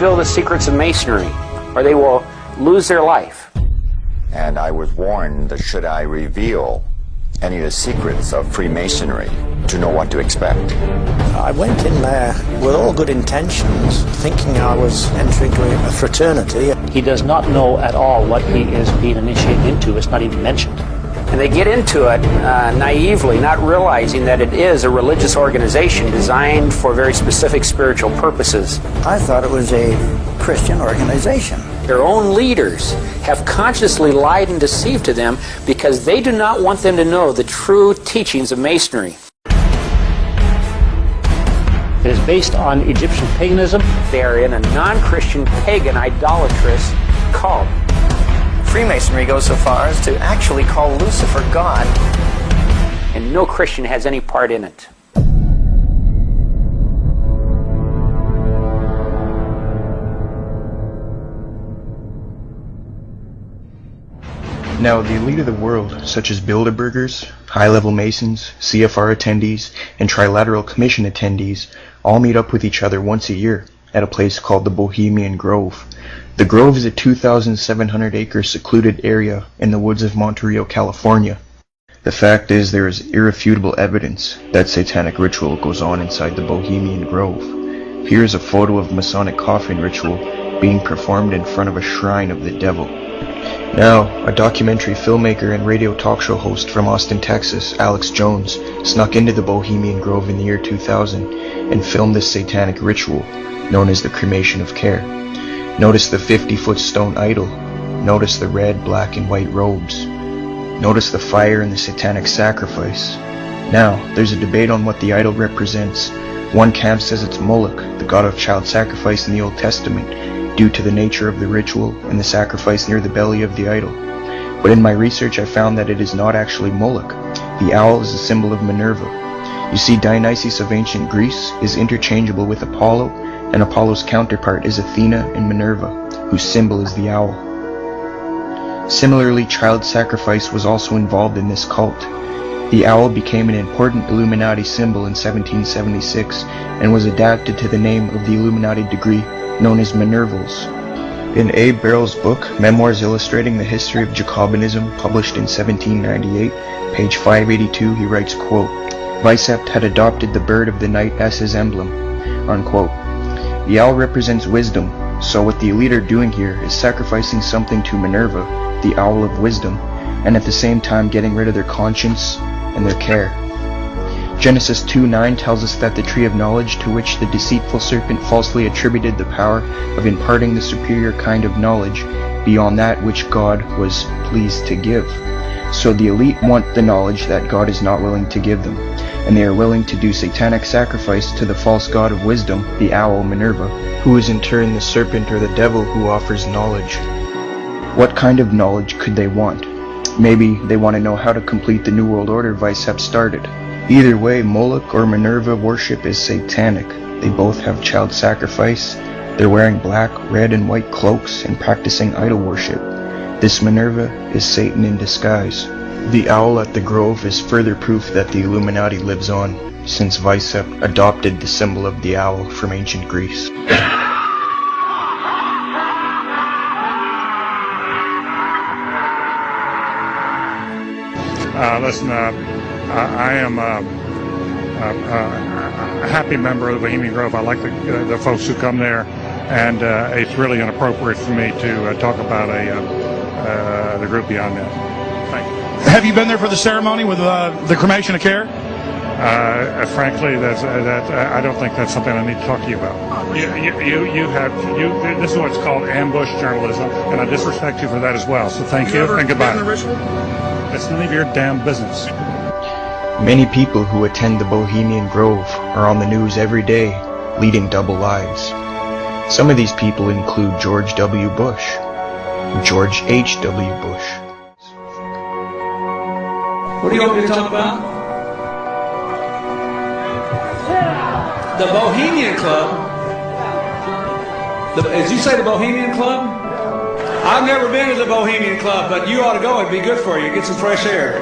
reveal the secrets of Masonry, or they will lose their life. And I was warned that should I reveal any of the secrets of Freemasonry, to know what to expect. I went in there with all good intentions, thinking I was entering a fraternity. He does not know at all what he is being initiated into. It's not even mentioned. And they get into it naively, not realizing that it is a religious organization designed for very specific spiritual purposes. I thought it was a Christian organization. Their own leaders have consciously lied and deceived to them because they do not want them to know the true teachings of Masonry. It is based on Egyptian paganism. They are in a non-Christian, pagan, idolatrous cult. Freemasonry goes so far as to actually call Lucifer God. And no Christian has any part in it. Now, the elite of the world, such as Bilderbergers, high-level Masons, CFR attendees, and Trilateral Commission attendees, all meet up with each other once a year at a place called the Bohemian Grove. The Grove is a 2,700-acre secluded area in the woods of Monterey, California. The fact is, there is irrefutable evidence that satanic ritual goes on inside the Bohemian Grove. Here is a photo of Masonic coffin ritual being performed in front of a shrine of the devil. Now, a documentary filmmaker and radio talk show host from Austin, Texas, Alex Jones, snuck into the Bohemian Grove in the year 2000 and filmed this satanic ritual known as the cremation of care. Notice the 50-foot stone idol. Notice the red, black, and white robes. Notice the fire and the satanic sacrifice. Now, there's a debate on what the idol represents. One camp says it's Moloch, the god of child sacrifice in the Old Testament, due to the nature of the ritual and the sacrifice near the belly of the idol. But in my research I found that it is not actually Moloch. The owl is a symbol of Minerva. You see, Dionysus of ancient Greece is interchangeable with Apollo, and Apollo's counterpart is Athena and Minerva, whose symbol is the owl. Similarly, child sacrifice was also involved in this cult. The owl became an important Illuminati symbol in 1776 and was adapted to the name of the Illuminati degree known as Minervals. In Abe Barrell's book, Memoirs Illustrating the History of Jacobinism, published in 1798, page 582, he writes, quote, "Vicept had adopted the bird of the night as his emblem," unquote. The owl represents wisdom, so what the elite are doing here is sacrificing something to Minerva, the owl of wisdom, and at the same time getting rid of their conscience and their care. Genesis 2:9 tells us that the tree of knowledge, to which the deceitful serpent falsely attributed the power of imparting the superior kind of knowledge beyond that which God was pleased to give. So the elite want the knowledge that God is not willing to give them, and they are willing to do satanic sacrifice to the false god of wisdom, the owl Minerva, who is in turn the serpent or the devil who offers knowledge. What kind of knowledge could they want? Maybe they want to know how to complete the New World Order Vicept started. Either way, Moloch or Minerva worship is satanic. They both have child sacrifice. They're wearing black, red, and white cloaks and practicing idol worship. This Minerva is Satan in disguise. The owl at the Grove is further proof that the Illuminati lives on, since Vicept adopted the symbol of the owl from ancient Greece. Listen, I am a happy member of the Bohemian Grove. I like the folks who come there, and it's really inappropriate for me to talk about the group beyond that. Thank you. Have you been there for the ceremony with the cremation of care? Frankly, I don't think that's something I need to talk to you about. This is what's called ambush journalism, and I disrespect you for that as well. So thank you and goodbye. It's none of your damn business. Many people who attend the Bohemian Grove are on the news every day, leading double lives. Some of these people include George W. Bush, George H.W. Bush. What do you want me to talk about? The Bohemian Club? Did you say the Bohemian Club? I've never been to the Bohemian Club, but you ought to go. It'd be good for you. Get some fresh air.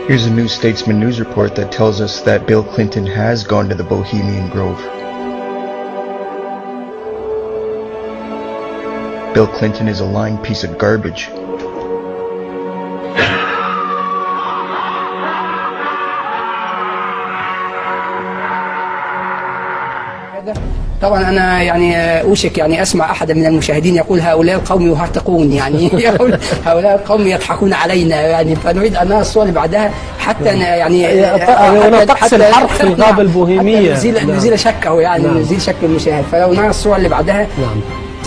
Here's a New Statesman news report that tells us that Bill Clinton has gone to the Bohemian Grove. Bill Clinton is a lying piece of garbage. طبعا انا يعني اوشك يعني اسمع احد من المشاهدين يقول هؤلاء القوم يهرطقون، يعني يقول هؤلاء القوم يضحكون علينا، يعني فنريد ان نرى الصور اللي بعدها حتى يعني طقس الحرب في الغابه البوهيميه نزيل شكه، يعني نزيل شك المشاهد. فلو نرى الصور اللي بعدها.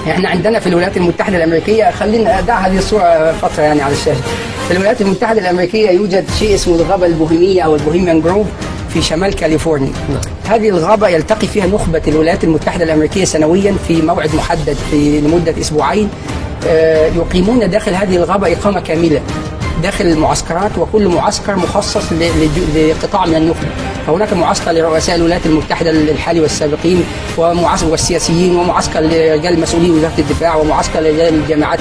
احنا عندنا في الولايات المتحده الامريكيه، خلينا ادع هذه الصوره فتره يعني على الشاشه. في الولايات المتحده الامريكيه يوجد شيء اسمه الغابه البوهيميه او البوهيميان جروف في شمال كاليفورنيا. هذه الغابة يلتقي فيها نخبة الولايات المتحدة الأمريكية سنويا في موعد محدد لمدة أسبوعين، يقيمون داخل هذه الغابة إقامة كاملة داخل المعسكرات، وكل معسكر مخصص لقطاع من النخبة. فهناك معسكر لرؤساء الولايات المتحدة الحالي والسابقين ومعسكر والسياسيين، ومعسكر لرجال المسؤولين وزارة الدفاع، ومعسكر لرجال الجامعات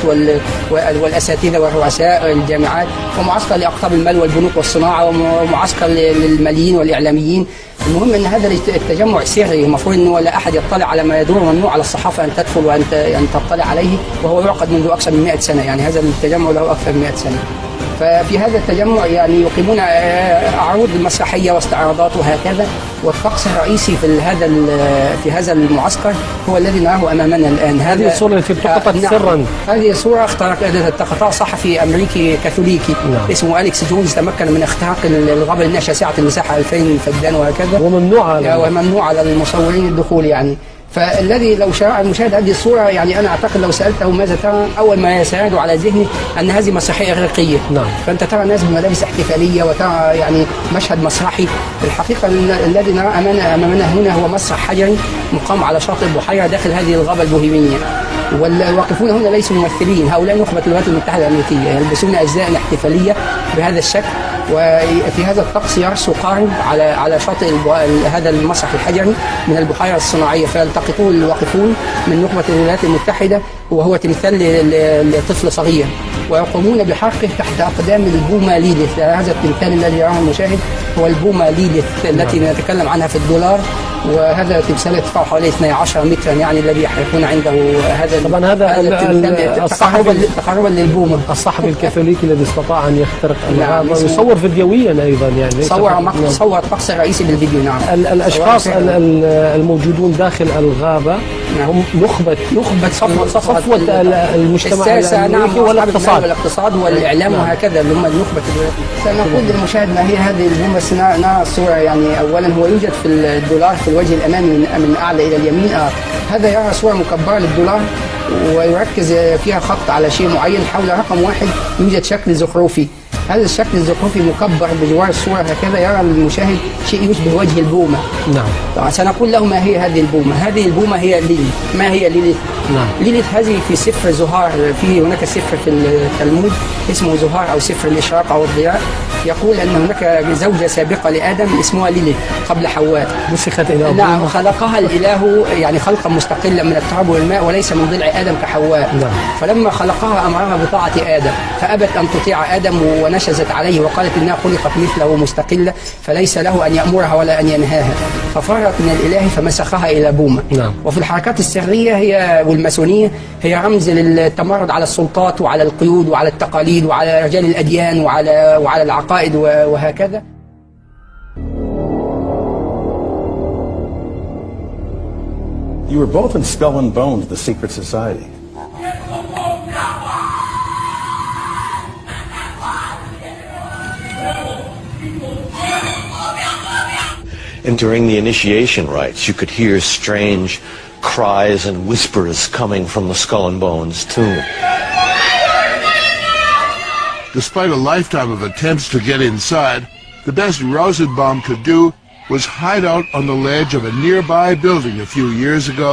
والأساتذة ورؤساء الجامعات، ومعسكر لأقطاب المال والبنوك والصناعة، ومعسكر للماليين والإعلاميين. المهم ان هذا التجمع سري، المفروض انه لا احد يطلع على ما يدور، ممنوع على الصحافه ان تدخل وان يعني تطلع عليه، وهو يعقد منذ اكثر من 100 سنه، يعني هذا التجمع له اكثر من 100 سنه. ففي هذا التجمع يعني يقيمون عروض مسرحيه واستعراضات وهكذا، والطقس الرئيسي في هذا المعسكر هو الذي نراه امامنا الان. هذه الصوره التي التقطت سرا. هذه صوره التقطها صحفي امريكي كاثوليكي اسمه أليكس جونز، تمكن من اختراق الغابه لانها شاسعه المساحه 2000 فدان وهكذا، وممنوع على المصورين الدخول يعني. فالذي لو شاء المشاهد هذه الصورة، يعني أنا أعتقد لو سألته ماذا ترى، أول ما يسيرد على ذهني أن هذه مسرحية إغريقية. فأنت ترى ناس بملابس احتفالية، وترى يعني مشهد مسرحي. الحقيقة الذي نرى أمامنا هنا هو مسرح حجري مقام على شاطئ البحيرة داخل هذه الغابة البوهيمية، والواقفون هنا ليسوا ممثلين، هؤلاء نخبة الولايات المتحدة الأمريكية، يلبسون أزياء احتفالية بهذا الشكل، وفي هذا الطقس يرسو قارب على شاطئ هذا المسرح الحجري من البحيرة الصناعية، فيلتقطون الواقفون من نخبة الولايات المتحدة، وهو تمثال لطفل صغير، ويقومون بحرقه تحت أقدام البومة ليليث. هذا التمثال الذي يراه المشاهد هو البومة ليليث التي نتكلم عنها في الدولار، وهذا تمثال ارتفاعه حوالي 12 مترا، يعني الذي يحرقون عنده هذا. طبعا هذا تقربا للبومه. الصحفي الكاثوليكي الذي استطاع ان يخترق الغابه ويصور فيديويا ايضا، يعني صور الطقس الرئيسي بالفيديو. نعم. الاشخاص الموجودون داخل الغابه هم صفوه المجتمع الامريكي والاقتصاد والاعلام وهكذا، اللي هم النخبه. سنقول للمشاهد ما هي هذه البومه. نرى الصوره، يعني اولا هو يوجد في الدولار في الوجه الامامي من اعلى الى اليمين. هذا يرى صوره مكبره للدولار، ويركز فيها خط على شيء معين حول رقم 1 يوجد شكل زخرفي. هذا الشكل الزخرفي مكبر بجوار الصورة هكذا، يرى المشاهد شيء يشبه وجه البومة. نعم. طبعا سنقول له ما هي هذه البومة. هذه البومة هي ليليث. ما هي ليليث؟ نعم. ليليث هذه في سفر زهار، هناك سفر في التلمود اسمه زهار أو سفر الإشراق أو الضياء، يقول أن هناك زوجة سابقة لآدم اسمها ليليث قبل حواء. مسخت إلى نعم. خلقها الإله يعني خلقا مستقلا من التراب والماء، وليس من ضلع آدم كحواء. نعم. فلما خلقها أمرها بطاعة آدم، فأبت أن تطيع آدم ونشزت عليه وقالت إنها خلقت مثله مستقلة، فليس له أن يأمرها ولا أن ينهاها، ففرت من الإله فمسخها إلى بومة. نعم. وفي الحركات السرية والماسونية هي رمز للتمرد على السلطات وعلى القيود وعلى التقاليد وعلى رجال الأديان وعلى العقائد وهكذا. You were both in Skull and Bones, the secret society. And during the initiation rites, you could hear strange cries and whispers coming from the Skull and Bones tomb. Despite a lifetime of attempts to get inside, the best Rosenbaum could do was hide out on the ledge of a nearby building a few years ago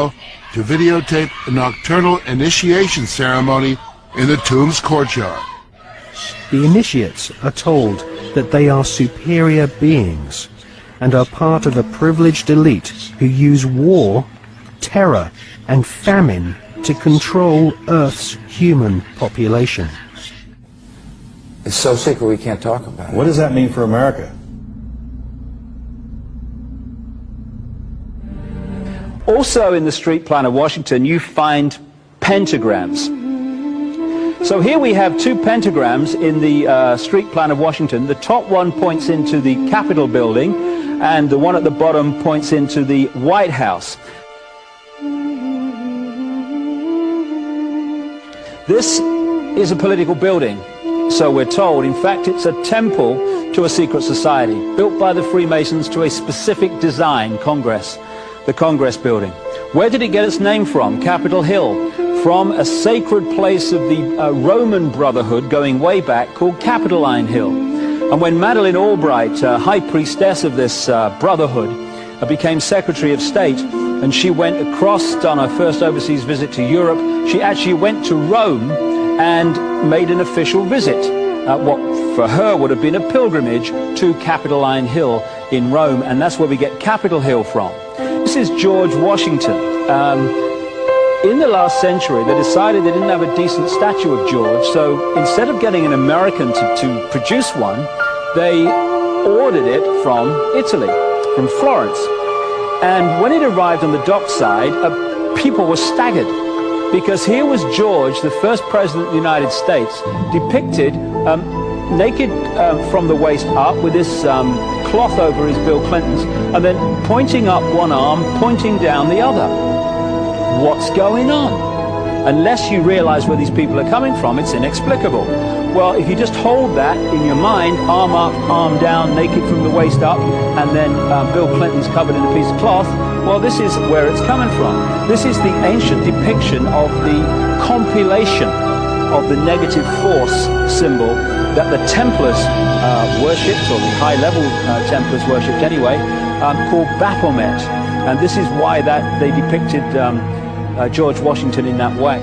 to videotape a nocturnal initiation ceremony in the tomb's courtyard. The initiates are told that they are superior beings and are part of a privileged elite who use war, terror, and famine to control Earth's human population. It's so secret we can't talk about it. What does that mean for America? Also in the street plan of Washington, you find pentagrams. So here we have two pentagrams in the street plan of Washington. The top one points into the Capitol building, and the one at the bottom points into the White House. This is a political building, so we're told. In fact, it's a temple to a secret society, built by the Freemasons to a specific design, Congress, the Congress building. Where did it get its name from? Capitol Hill, from a sacred place of the Roman Brotherhood going way back called Capitoline Hill. And when Madeleine Albright, high priestess of this brotherhood, became Secretary of State, and she went across on her first overseas visit to Europe, she actually went to Rome and made an official visit, what for her would have been a pilgrimage to Capitoline Hill in Rome, and that's where we get Capitol Hill from. This is George Washington. In the last century, they decided they didn't have a decent statue of George, so instead of getting an American to produce one, they ordered it from Italy, from Florence. And when it arrived on the dockside, people were staggered, because here was George, the first president of the United States, depicted naked from the waist up with this cloth over his Bill Clinton's, and then pointing up one arm, pointing down the other. What's going on? Unless you realize where these people are coming from, it's inexplicable. Well, if you just hold that in your mind, arm up, arm down, naked from the waist up, and then Bill Clinton's covered in a piece of cloth, well, this is where it's coming from. This is the ancient depiction of the compilation of the negative force symbol that the Templars worshipped, or the high-level Templars worshipped anyway, called Baphomet. And this is why that they depicted George Washington in that way.